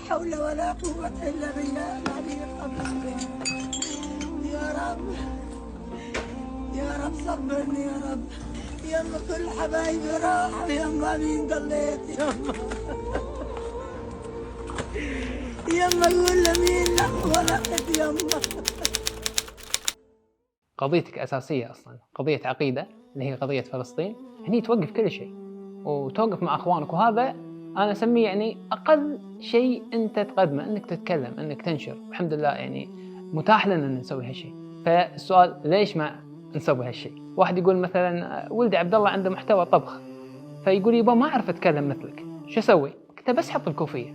حول ولا قوة إلا بالله العلي العظيم. يا رب يا رب صبرني يا رب. يلا كل حبايبي راحوا، يلا مين ضليت يلا. يلا قول لمين لا ولقت يلا. قضيتك أساسية أصلاً، قضية عقيدة اللي هي قضية فلسطين، هني توقف كل شيء وتوقف مع أخوانك، وهذا أنا أسميه يعني أقل شيء أنت تقدمه، أنك تتكلم، أنك تنشر. الحمد لله يعني متاح لنا أن نسوي هالشيء. فالسؤال ليش ما نسوي هالشيء؟ واحد يقول مثلاً ولدي عبد الله عنده محتوى طبخ، فيقول يبا ما أعرف أتكلم مثلك، شو أسوي؟ قلت بس حط الكوفية.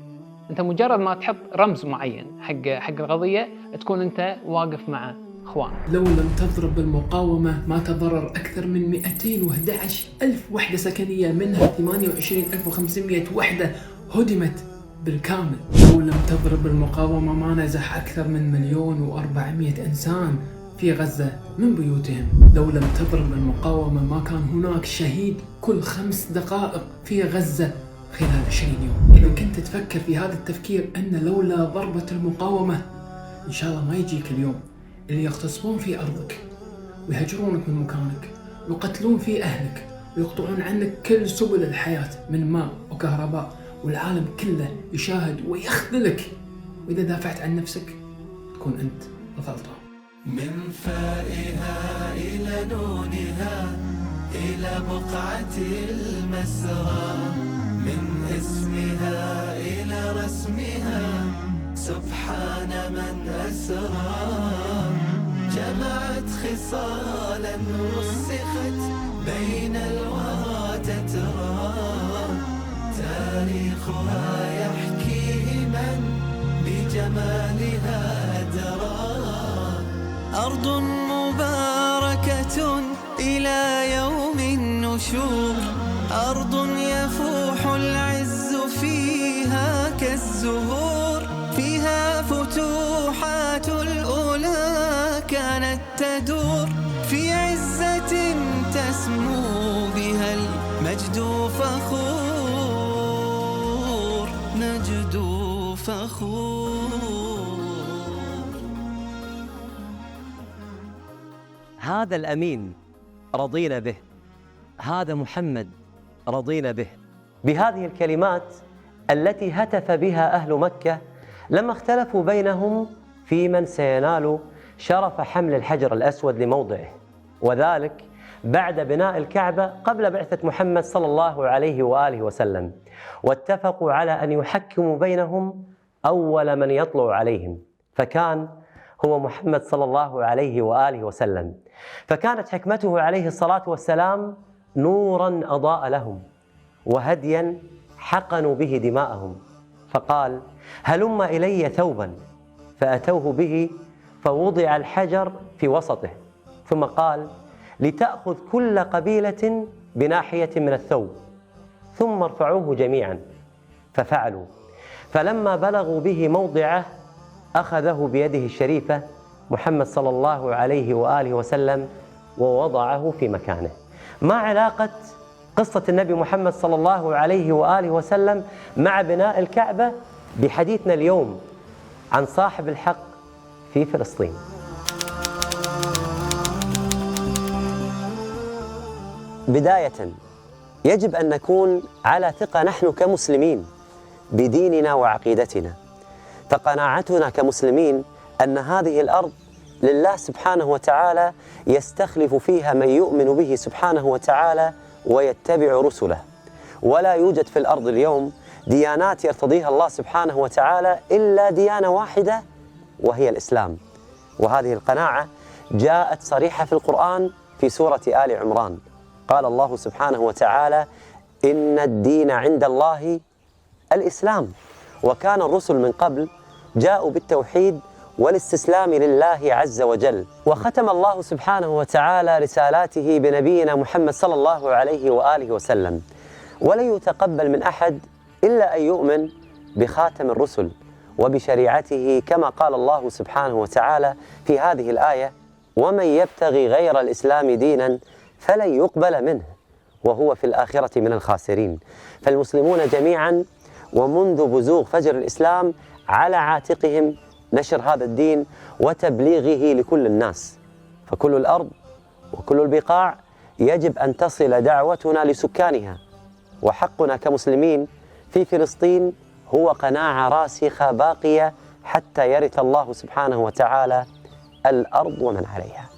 أنت مجرد ما تحط رمز معين حق القضية تكون أنت واقف مع إخوانك. لو لم تضرب المقاومة ما تضرر أكثر من 211 ألف وحدة سكنية، منها 28,500 وحدة هدمت بالكامل. لو لم تضرب المقاومة ما نزح أكثر من 1,400,000 إنسان في غزة من بيوتهم. لو لم تضرب المقاومة ما كان هناك شهيد كل 5 دقائق في غزة خلال 20 يوم. إذا كنت تفكر في هذا التفكير أن لولا ضربة المقاومة إن شاء الله ما يجيك اليوم اللي يغتصبون في أرضك ويهجرونك من مكانك ويقتلون في أهلك ويقطعون عنك كل سبل الحياة من ماء وكهرباء، والعالم كله يشاهد ويخذلك. وإذا دافعت عن نفسك تكون أنت الغلطان. من فائها إلى نونها إلى بقعة المسرى، من اسمها إلى رسمها، سبحان من أسرى. جمعت خصالا رسخت بين الورى تترى، تاريخها يحكيه من بجمالها درى. أرض مباركة إلى يوم النشور، أرض يفوح العز فيها كالزهور، فيها فتوحات الأولى كانت تدور، في عزة تسمو بها المجد فخور، مجد فخور. هذا الأمين رضينا به، هذا محمد رضينا به. بهذه الكلمات التي هتف بها أهل مكة لما اختلفوا بينهم في من سينال شرف حمل الحجر الأسود لموضعه، وذلك بعد بناء الكعبة قبل بعثة محمد صلى الله عليه وآله وسلم، واتفقوا على أن يحكموا بينهم أول من يطلع عليهم، فكان هو محمد صلى الله عليه وآله وسلم. فكانت حكمته عليه الصلاة والسلام نوراً أضاء لهم، وهدياً حقنوا به دماءهم. فقال هلم إلي ثوباً، فأتوه به فوضع الحجر في وسطه، ثم قال لتأخذ كل قبيلة بناحية من الثوب ثم ارفعوه جميعاً، ففعلوا. فلما بلغوا به موضعه أخذه بيده الشريفة محمد صلى الله عليه وآله وسلم ووضعه في مكانه. ما علاقة قصة النبي محمد صلى الله عليه وآله وسلم مع بناء الكعبة بحديثنا اليوم عن صاحب الحق في فلسطين؟ بداية يجب أن نكون على ثقة نحن كمسلمين بديننا وعقيدتنا، فقناعتنا كمسلمين أن هذه الأرض لله سبحانه وتعالى يستخلف فيها من يؤمن به سبحانه وتعالى ويتبع رسله، ولا يوجد في الأرض اليوم ديانات يرتضيها الله سبحانه وتعالى إلا ديانة واحدة وهي الإسلام. وهذه القناعة جاءت صريحة في القرآن في سورة آل عمران، قال الله سبحانه وتعالى إن الدين عند الله الإسلام. وكان الرسل من قبل جاءوا بالتوحيد والاستسلام لله عز وجل، وختم الله سبحانه وتعالى رسالاته بنبينا محمد صلى الله عليه وآله وسلم، ولن يتقبل من أحد إلا أن يؤمن بخاتم الرسل وبشريعته، كما قال الله سبحانه وتعالى في هذه الآية ومن يبتغي غير الإسلام دينا فلن يقبل منه وهو في الآخرة من الخاسرين. فالمسلمون جميعا ومنذ بزوغ فجر الإسلام على عاتقهم نشر هذا الدين وتبليغه لكل الناس. فكل الأرض وكل البقاع يجب أن تصل دعوتنا لسكانها، وحقنا كمسلمين في فلسطين هو قناعة راسخة باقية حتى يرث الله سبحانه وتعالى الأرض ومن عليها.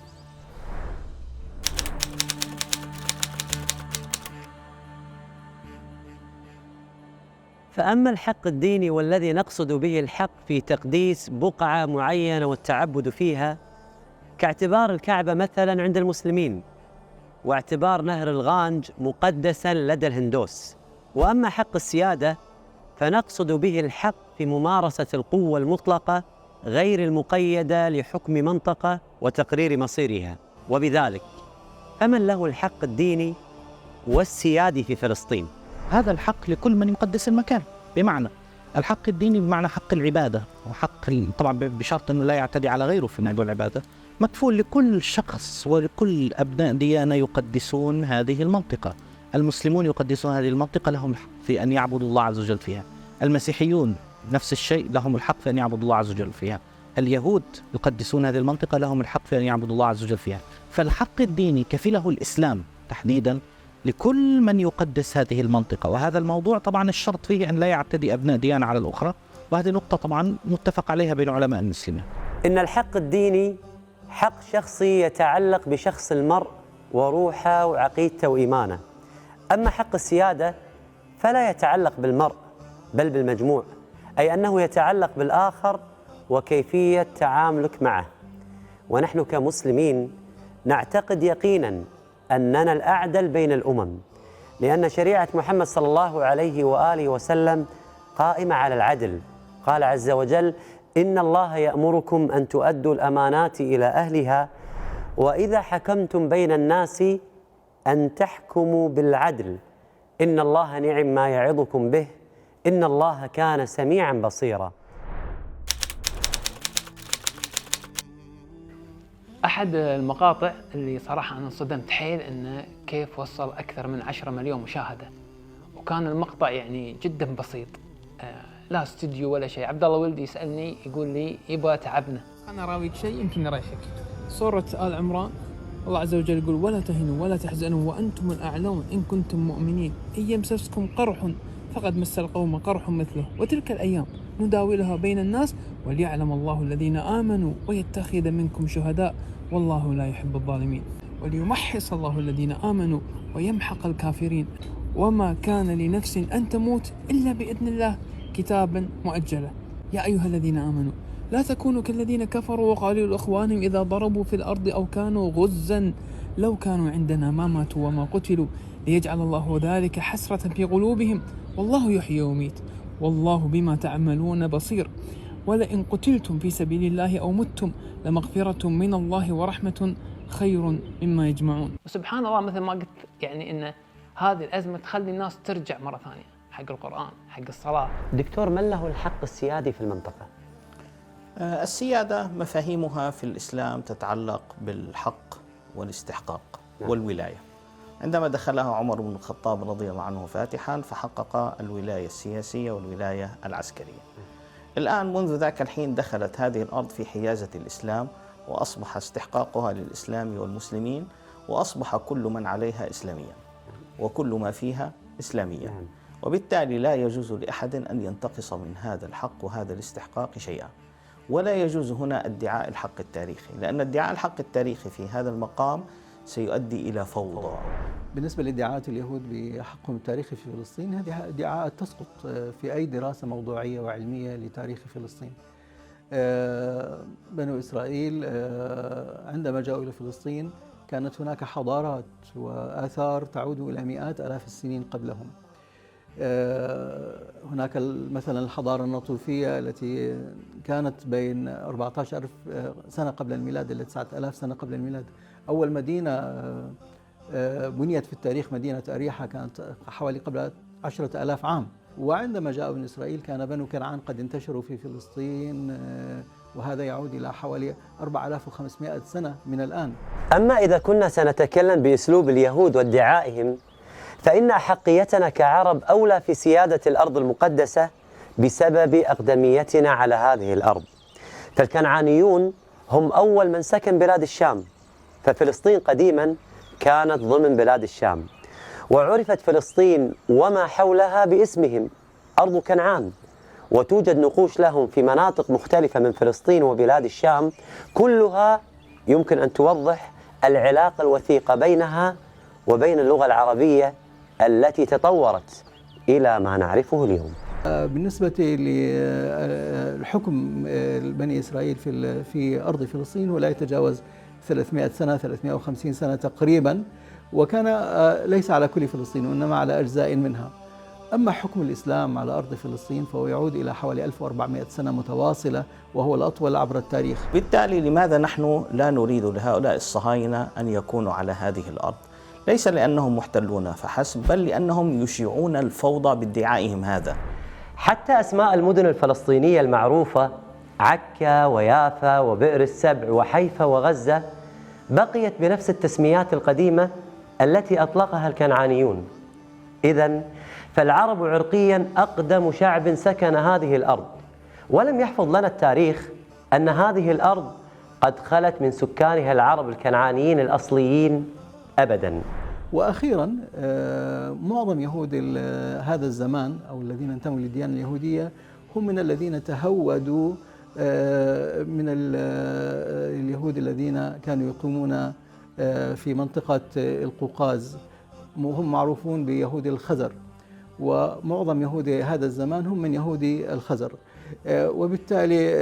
فأما الحق الديني والذي نقصد به الحق في تقديس بقعة معينة والتعبد فيها، كاعتبار الكعبة مثلا عند المسلمين، واعتبار نهر الغانج مقدسا لدى الهندوس. وأما حق السيادة فنقصد به الحق في ممارسة القوة المطلقة غير المقيدة لحكم منطقة وتقرير مصيرها. وبذلك فمن له الحق الديني والسيادي في فلسطين؟ هذا الحق لكل من يقدس المكان، بمعنى الحق الديني بمعنى حق العبادة، وحق طبعا بشرط أنه لا يعتدي على غيره في موضوع العبادة، مكفول لكل شخص ولكل أبناء ديانة يقدسون هذه المنطقة. المسلمون يقدسون هذه المنطقة، لهم الحق في أن يعبدوا الله عز وجل فيها. المسيحيون نفس الشيء، لهم الحق في أن يعبدوا الله عز وجل فيها. اليهود يقدسون هذه المنطقة، لهم الحق في أن يعبدوا الله عز وجل فيها. فالحق الديني كفله الإسلام تحديدا لكل من يقدس هذه المنطقة، وهذا الموضوع طبعا الشرط فيه أن لا يعتدي أبناء ديانة على الأخرى، وهذه نقطة طبعا متفق عليها بين علماء المسلمين. إن الحق الديني حق شخصي يتعلق بشخص المرء وروحه وعقيدته وإيمانه. أما حق السيادة فلا يتعلق بالمرء بل بالمجموع، أي أنه يتعلق بالآخر وكيفية تعاملك معه. ونحن كمسلمين نعتقد يقينا أننا الأعدل بين الأمم، لأن شريعة محمد صلى الله عليه وآله وسلم قائمة على العدل. قال عز وجل: إن الله يأمركم أن تؤدوا الأمانات إلى أهلها وإذا حكمتم بين الناس أن تحكموا بالعدل إن الله نعم ما يعظكم به إن الله كان سميعا بصيرا. أحد المقاطع اللي صراحة أنا انصدمت حيل إنه كيف وصل أكثر من 10 مليون مشاهدة، وكان المقطع يعني جدا بسيط، لا استوديو ولا شيء. عبد الله ولدي يسألني يقول لي يبغى تعبنا. أنا راويك شيء يمكن يريحك. سورة آل عمران الله عز وجل يقول: ولا تهنوا ولا تحزنوا وأنتم الأعلون إن كنتم مؤمنين إن يمسسكم قرح فقد مس القوم قرح مثله وتلك الأيام نداولها بين الناس وليعلم الله الذين آمنوا ويتخذ منكم شهداء والله لا يحب الظالمين وليمحص الله الذين آمنوا ويمحق الكافرين وما كان لنفس أن تموت إلا بإذن الله كتابا مؤجلا يا أيها الذين آمنوا لا تكونوا كالذين كفروا وقالوا لإخوانهم إذا ضربوا في الأرض أو كانوا غزا لو كانوا عندنا ما ماتوا وما قتلوا ليجعل الله ذلك حسرة في قلوبهم والله يحيي ويميت والله بما تعملون بصير ولئن قتلتم في سبيل الله أو متم لمغفرة من الله ورحمة خير مما يجمعون. وسبحان الله مثل ما قلت يعني إن هذه الأزمة تخلي الناس ترجع مرة ثانية حق القرآن حق الصلاة. دكتور، من له الحق السيادي في المنطقة؟ السيادة مفاهيمها في الإسلام تتعلق بالحق والاستحقاق والولاية. عندما دخلها عمر بن الخطاب رضي الله عنه فاتحا فحقق الولاية السياسية والولاية العسكرية. الآن منذ ذاك الحين دخلت هذه الأرض في حيازة الإسلام وأصبح استحقاقها للإسلام والمسلمين وأصبح كل من عليها إسلاميا وكل ما فيها إسلاميا، وبالتالي لا يجوز لأحد أن ينتقص من هذا الحق وهذا الاستحقاق شيئا. ولا يجوز هنا ادعاء الحق التاريخي، لأن ادعاء الحق التاريخي في هذا المقام سيؤدي إلى فوضى. بالنسبة لادعاءات اليهود بحقهم التاريخي في فلسطين، هذه ادعاءات تسقط في أي دراسة موضوعية وعلمية لتاريخ فلسطين. بنو إسرائيل عندما جاءوا إلى فلسطين كانت هناك حضارات وآثار تعود إلى مئات آلاف السنين قبلهم. هناك مثلا الحضارة النطوفية التي كانت بين 14,000 سنة قبل الميلاد إلى 9,000 سنة قبل الميلاد. أول مدينة بنيت في التاريخ مدينة أريحة كانت حوالي قبل 10,000 عام. وعندما جاء ابن إسرائيل كان بنو كنعان قد انتشروا في فلسطين، وهذا يعود إلى حوالي 4,500 سنة من الآن. أما إذا كنا سنتكلم بأسلوب اليهود وادعائهم فإن أحقيتنا كعرب أولى في سيادة الأرض المقدسة بسبب أقدميتنا على هذه الأرض. فالكنعانيون هم أول من سكن بلاد الشام، ففلسطين قديما كانت ضمن بلاد الشام، وعرفت فلسطين وما حولها باسمهم أرض كنعان، وتوجد نقوش لهم في مناطق مختلفة من فلسطين وبلاد الشام، كلها يمكن أن توضح العلاقة الوثيقة بينها وبين اللغة العربية التي تطورت إلى ما نعرفه اليوم. بالنسبة للحكم بني إسرائيل في أرض فلسطين ولا يتجاوز 300 سنة 350 سنة تقريبا، وكان ليس على كل فلسطين وإنما على أجزاء منها. أما حكم الإسلام على أرض فلسطين فهو يعود إلى حوالي 1400 سنة متواصلة، وهو الأطول عبر التاريخ. بالتالي لماذا نحن لا نريد لهؤلاء الصهاينة أن يكونوا على هذه الأرض؟ ليس لأنهم محتلون فحسب، بل لأنهم يشيعون الفوضى بادعائهم هذا. حتى أسماء المدن الفلسطينية المعروفة عكا ويافا وبئر السبع وحيفا وغزة بقيت بنفس التسميات القديمة التي أطلقها الكنعانيون. إذن فالعرب عرقيا أقدم شعب سكن هذه الأرض، ولم يحفظ لنا التاريخ أن هذه الأرض قد خلت من سكانها العرب الكنعانيين الأصليين أبدا. وأخيرا معظم يهود هذا الزمان أو الذين انتموا للديانة اليهودية هم من الذين تهودوا من اليهود الذين كانوا يقيمون في منطقة القوقاز، هم معروفون بيهود الخزر، ومعظم يهودي هذا الزمان هم من يهودي الخزر، وبالتالي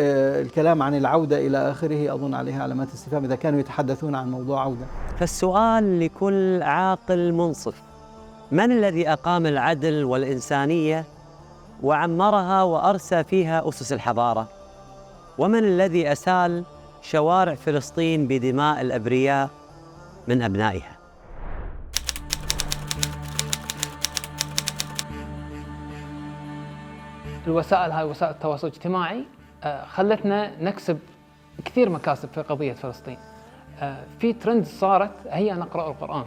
الكلام عن العودة إلى آخره أظن عليها علامات استفهام إذا كانوا يتحدثون عن موضوع عودة. فالسؤال لكل عاقل منصف: من الذي أقام العدل والإنسانية وعمرها وأرسى فيها أسس الحضارة؟ ومن الذي أسال شوارع فلسطين بدماء الأبرياء من أبنائها؟ الوسائل هاي وسائل التواصل الاجتماعي خلتنا نكسب كثير مكاسب في قضية فلسطين. في ترند صارت هي نقرأ القرآن.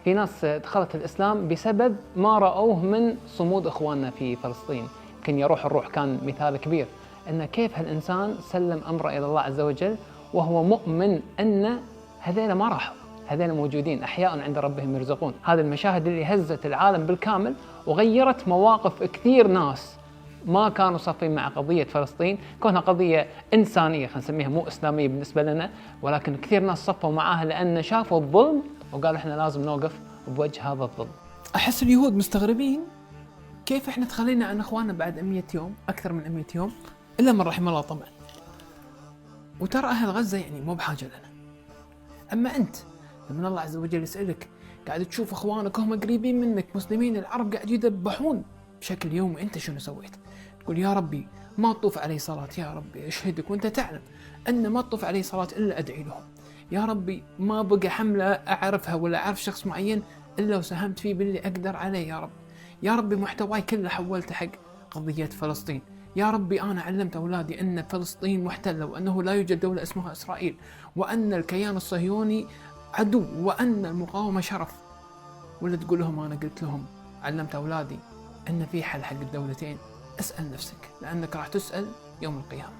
في ناس دخلت الإسلام بسبب ما رأوه من صمود إخواننا في فلسطين. يمكن يروح الروح كان مثال كبير أن كيف هالإنسان سلم أمره إلى الله عز وجل وهو مؤمن أن هذين ما راحوا، هذين موجودين أحياء عند ربهم يرزقون. هذه المشاهد اللي هزت العالم بالكامل وغيرت مواقف كثير ناس ما كانوا صافين مع قضية فلسطين، كونها قضية إنسانية خلينا نسميها مو إسلامية بالنسبة لنا، ولكن كثير ناس صفوا معاها لأن شافوا الظلم وقالوا إحنا لازم نوقف بوجه هذا الظلم. أحس اليهود مستغربين كيف إحنا تخلينا عن إخواننا بعد 100 يوم، أكثر من 100 يوم، إلا من رحم الله طبعا. وترى أهل غزة يعني مو بحاجة لنا. أما أنت لما الله عز وجل يسألك قاعد تشوف إخوانك هم قريبين منك مسلمين العرب قاعد يذبحون بشكل يومي، أنت شنو سويت؟ تقول يا ربي ما تطوف علي صلاة، يا ربي أشهدك وأنت تعلم أن ما تطوف علي صلاة إلا أدعي لهم، يا ربي ما بقى حملة أعرفها ولا أعرف شخص معين إلا وساهمت فيه باللي أقدر عليه، يا رب يا ربي محتواي كله حولته حق قضية فلسطين، يا ربي أنا علمت أولادي أن فلسطين محتلة وأنه لا يوجد دولة اسمها إسرائيل وأن الكيان الصهيوني عدو وأن المقاومة شرف. ولا تقول لهم أنا قلت لهم علمت أولادي أن في حل حق الدولتين؟ اسأل نفسك لأنك راح تسأل يوم القيامة.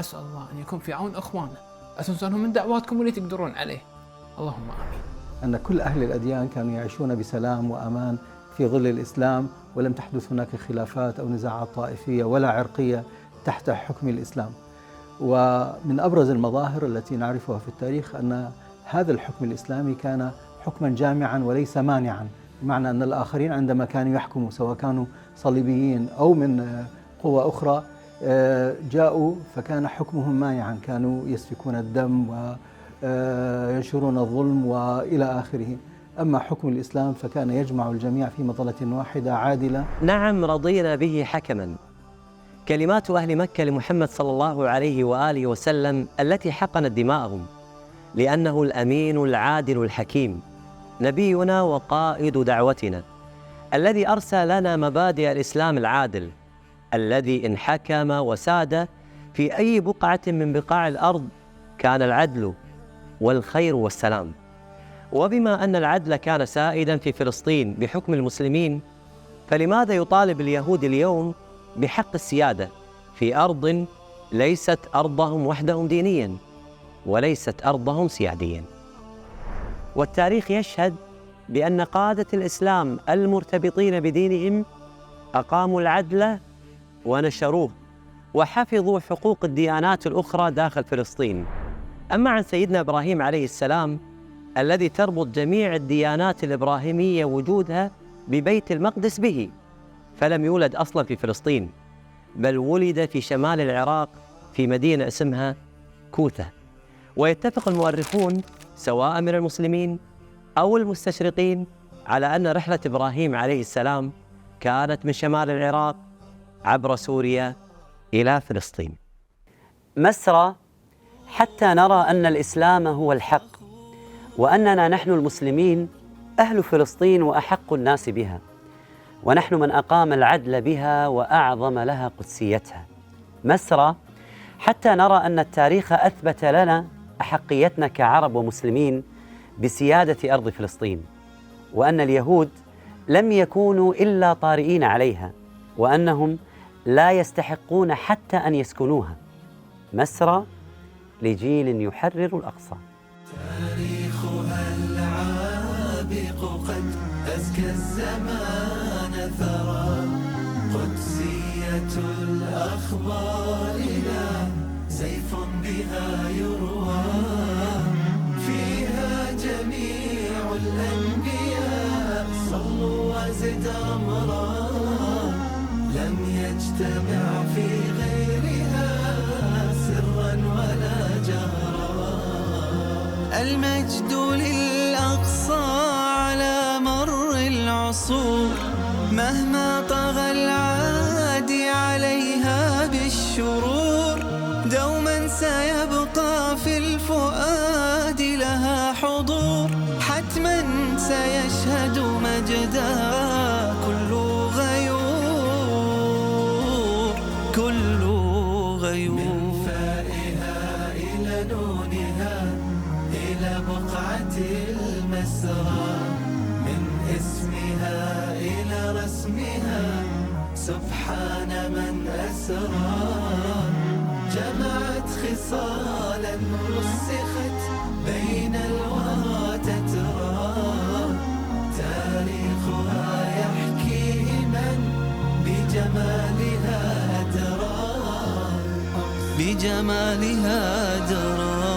أسأل الله أن يكون في عون أخواننا، أتنسونهم من دعواتكم واللي تقدرون عليه، اللهم آمين. أن كل أهل الأديان كانوا يعيشون بسلام وأمان في ظل الإسلام، ولم تحدث هناك خلافات أو نزاعات طائفية ولا عرقية تحت حكم الإسلام. ومن أبرز المظاهر التي نعرفها في التاريخ أن هذا الحكم الإسلامي كان حكما جامعا وليس مانعا، بمعنى أن الآخرين عندما كانوا يحكموا سواء كانوا صليبيين أو من قوى أخرى جاءوا فكان حكمهم مانعا، كانوا يسفكون الدم وينشرون الظلم وإلى آخره. أما حكم الإسلام فكان يجمع الجميع في مظلة واحدة عادلة. نعم، رضينا به حكما. كلمات أهل مكة لمحمد صلى الله عليه وآله وسلم التي حقنت دماءهم، لأنه الأمين العادل الحكيم، نبينا وقائد دعوتنا، الذي أرسى لنا مبادئ الإسلام العادل، الذي إن حكم وساد في أي بقعة من بقاع الأرض كان العدل والخير والسلام. وبما أن العدل كان سائدا في فلسطين بحكم المسلمين، فلماذا يطالب اليهود اليوم بحق السيادة في أرض ليست أرضهم وحدهم دينيا وليست أرضهم سياديا؟ والتاريخ يشهد بأن قادة الإسلام المرتبطين بدينهم أقاموا العدل ونشروه وحفظوا حقوق الديانات الأخرى داخل فلسطين. أما عن سيدنا إبراهيم عليه السلام الذي تربط جميع الديانات الإبراهيمية وجودها ببيت المقدس به، فلم يولد أصلا في فلسطين، بل ولد في شمال العراق في مدينة اسمها كوثة. ويتفق المؤرخون سواء من المسلمين أو المستشرقين على أن رحلة إبراهيم عليه السلام كانت من شمال العراق عبر سوريا إلى فلسطين. مسرى حتى نرى أن الإسلام هو الحق، وأننا نحن المسلمين أهل فلسطين وأحق الناس بها، ونحن من أقام العدل بها وأعظم لها قدسيتها. مسرى حتى نرى أن التاريخ أثبت لنا أحقيتنا كعرب ومسلمين بسيادة أرض فلسطين، وأن اليهود لم يكونوا إلا طارئين عليها، وأنهم لا يستحقون حتى أن يسكنوها. مسرى لجيل يحرر الأقصى. تاريخها العابق قد أزكى الزمان ثرى، قدسية الأخبار لا سيف بها يروى، فيها جميع الأنبياء صلوا وزد أمرا، لم يجتمع في غيرها سرا ولا جهرا. المجد للأقصى على مر العصور، مهما طغى العادي عليها بالشرور، دوما سيبقى في الفؤاد لها حضور، حتما سيشهد مجدها كل غيور، كل غيور. من فائها إلى نونها إلى بقعة المسرى، من اسمها إلى رسمها سبحان من أسرى، جمعت خصالا رسخت بين الورى تترى، تاريخها يحكي من بجمالها درى، بجمالها درى.